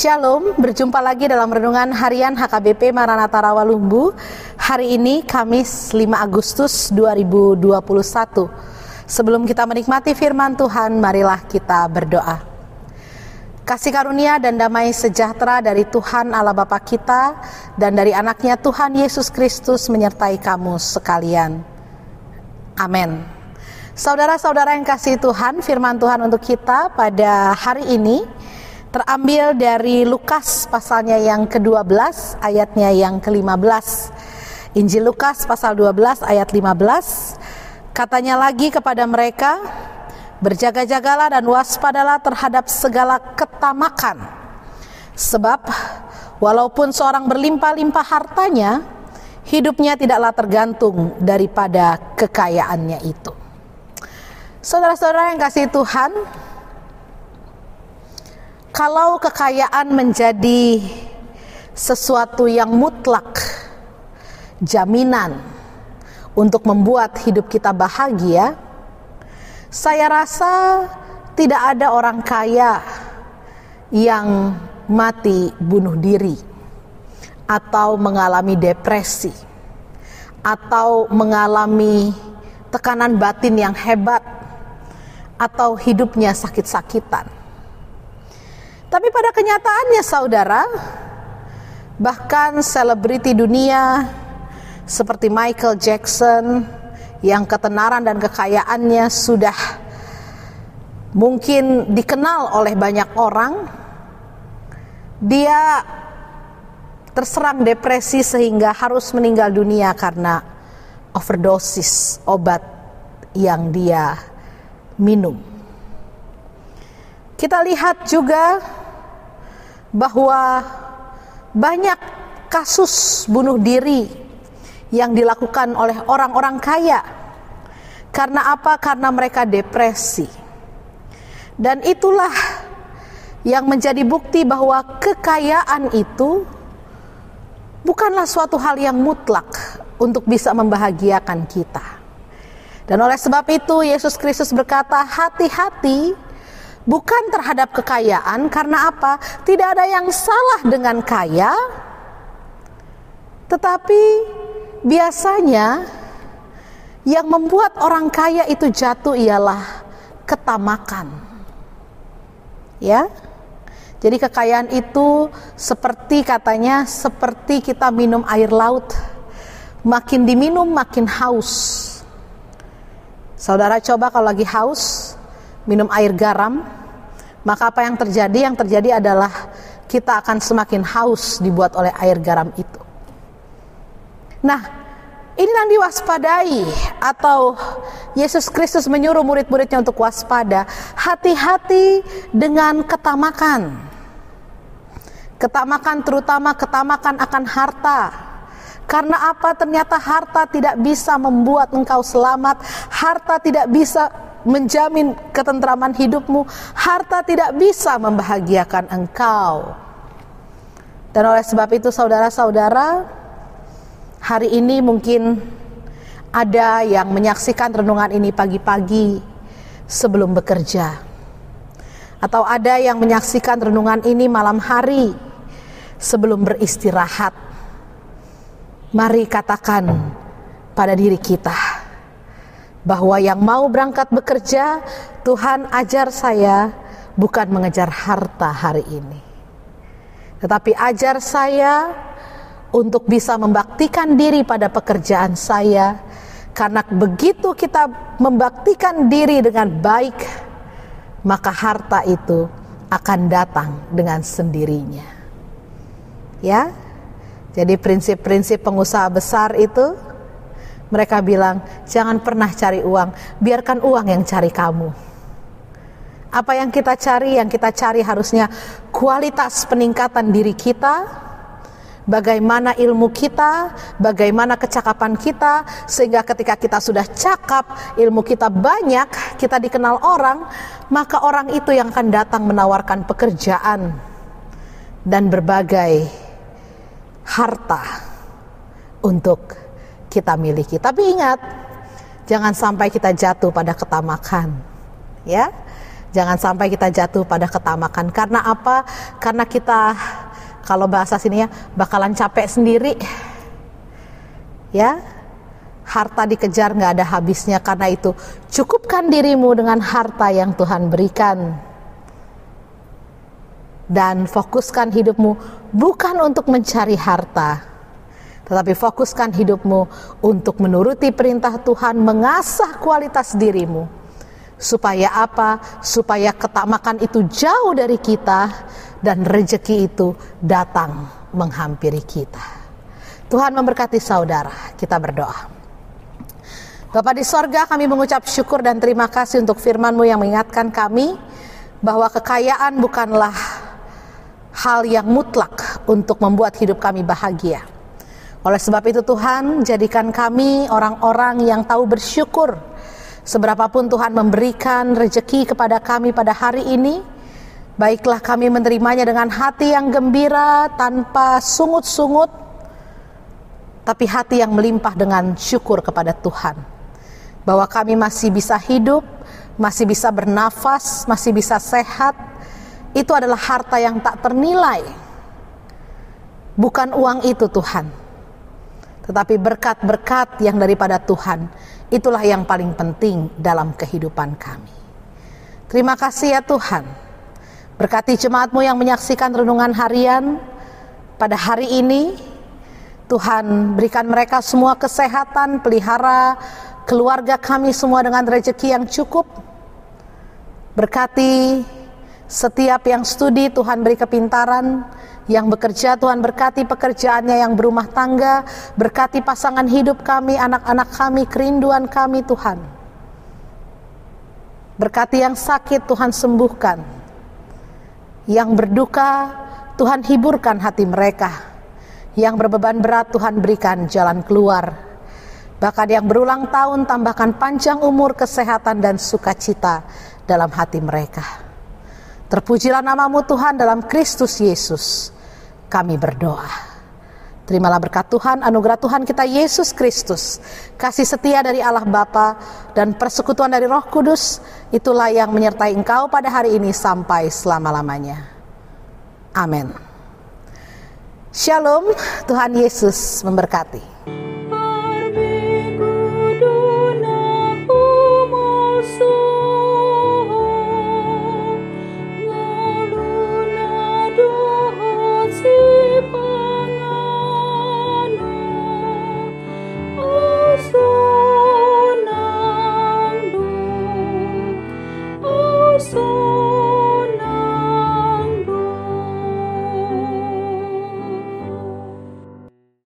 Shalom, berjumpa lagi dalam Renungan Harian HKBP Maranatha Rawalumbu. Hari ini Kamis 5 Agustus 2021. Sebelum kita menikmati firman Tuhan, marilah kita berdoa. Kasih karunia dan damai sejahtera dari Tuhan Allah Bapa kita dan dari anaknya Tuhan Yesus Kristus menyertai kamu sekalian. Amin. Saudara-saudara yang kasih Tuhan, firman Tuhan untuk kita pada hari ini terambil dari Lukas pasalnya yang ke-12 ayatnya yang ke-15. Injil Lukas pasal 12 ayat 15. Katanya lagi kepada mereka, berjaga-jagalah dan waspadalah terhadap segala ketamakan. Sebab walaupun seorang berlimpah-limpah hartanya, hidupnya tidaklah tergantung daripada kekayaannya itu. Saudara-saudara yang kasih Tuhan, kalau kekayaan menjadi sesuatu yang mutlak, jaminan untuk membuat hidup kita bahagia, saya rasa tidak ada orang kaya yang mati bunuh diri, atau mengalami depresi, atau mengalami tekanan batin yang hebat, atau hidupnya sakit-sakitan. Tapi pada kenyataannya saudara, bahkan selebriti dunia seperti Michael Jackson yang ketenaran dan kekayaannya sudah mungkin dikenal oleh banyak orang, dia terserang depresi sehingga harus meninggal dunia karena overdosis obat yang dia minum. Kita lihat juga bahwa banyak kasus bunuh diri yang dilakukan oleh orang-orang kaya. Karena apa? Karena mereka depresi. Dan itulah yang menjadi bukti bahwa kekayaan itu bukanlah suatu hal yang mutlak untuk bisa membahagiakan kita. Dan oleh sebab itu Yesus Kristus berkata, hati-hati bukan terhadap kekayaan. Karena apa? Tidak ada yang salah dengan kaya, tetapi biasanya yang membuat orang kaya itu jatuh ialah ketamakan. Ya. Jadi kekayaan itu seperti katanya, seperti kita minum air laut. Makin diminum makin haus. Saudara coba kalau lagi haus minum air garam, maka apa yang terjadi? Yang terjadi adalah kita akan semakin haus dibuat oleh air garam itu. Nah, ini yang diwaspadai, atau Yesus Kristus menyuruh murid-muridnya untuk waspada. Hati-hati dengan ketamakan. Ketamakan, terutama ketamakan akan harta. Karena apa? Ternyata harta tidak bisa membuat engkau selamat. Harta tidak bisa menjamin ketentraman hidupmu. Harta tidak bisa membahagiakan engkau. Dan oleh sebab itu saudara-saudara, hari ini mungkin ada yang menyaksikan renungan ini pagi-pagi sebelum bekerja, atau ada yang menyaksikan renungan ini malam hari sebelum beristirahat. Mari katakan pada diri kita bahwa yang mau berangkat bekerja, Tuhan ajar saya bukan mengejar harta hari ini, tetapi ajar saya untuk bisa membaktikan diri pada pekerjaan saya. Karena begitu kita membaktikan diri dengan baik, maka harta itu akan datang dengan sendirinya. Ya, jadi prinsip-prinsip pengusaha besar itu, mereka bilang, jangan pernah cari uang, biarkan uang yang cari kamu. Apa yang kita cari? Yang kita cari harusnya kualitas peningkatan diri kita, bagaimana ilmu kita, bagaimana kecakapan kita, sehingga ketika kita sudah cakap, ilmu kita banyak, kita dikenal orang, maka orang itu yang akan datang menawarkan pekerjaan dan berbagai harta untuk kita miliki. Tapi ingat, jangan sampai kita jatuh pada ketamakan, ya. Jangan sampai kita jatuh pada ketamakan. Karena apa? Karena kita, kalau bahasa sini ya, bakalan capek sendiri. Ya, harta dikejar gak ada habisnya. Karena itu cukupkan dirimu dengan harta yang Tuhan berikan. Dan fokuskan hidupmu bukan untuk mencari harta, tetapi fokuskan hidupmu untuk menuruti perintah Tuhan, mengasah kualitas dirimu. Supaya apa? Supaya ketamakan itu jauh dari kita dan rezeki itu datang menghampiri kita. Tuhan memberkati saudara. Kita berdoa. Bapa di sorga, kami mengucap syukur dan terima kasih untuk firman-Mu yang mengingatkan kami bahwa kekayaan bukanlah hal yang mutlak untuk membuat hidup kami bahagia. Oleh sebab itu Tuhan, jadikan kami orang-orang yang tahu bersyukur. Seberapapun Tuhan memberikan rezeki kepada kami pada hari ini, baiklah kami menerimanya dengan hati yang gembira, tanpa sungut-sungut, tapi hati yang melimpah dengan syukur kepada Tuhan. Bahwa kami masih bisa hidup, masih bisa bernafas, masih bisa sehat. Itu adalah harta yang tak ternilai. Bukan uang itu Tuhan, tetapi berkat-berkat yang daripada Tuhan, itulah yang paling penting dalam kehidupan kami. Terima kasih ya Tuhan. Berkati jemaat-Mu yang menyaksikan renungan harian pada hari ini. Tuhan, berikan mereka semua kesehatan, pelihara keluarga kami semua dengan rezeki yang cukup. Berkati setiap yang studi, Tuhan beri kepintaran. Yang bekerja, Tuhan berkati pekerjaannya, yang berumah tangga, berkati pasangan hidup kami, anak-anak kami, kerinduan kami Tuhan. Berkati yang sakit, Tuhan sembuhkan. Yang berduka, Tuhan hiburkan hati mereka. Yang berbeban berat, Tuhan berikan jalan keluar. Bahkan yang berulang tahun, tambahkan panjang umur, kesehatan dan sukacita dalam hati mereka. Terpujilah nama-Mu Tuhan, dalam Kristus Yesus kami berdoa. Terimalah berkat Tuhan, anugerah Tuhan kita Yesus Kristus, kasih setia dari Allah Bapa dan persekutuan dari Roh Kudus, itulah yang menyertai engkau pada hari ini sampai selama-lamanya. Amin. Shalom, Tuhan Yesus memberkati.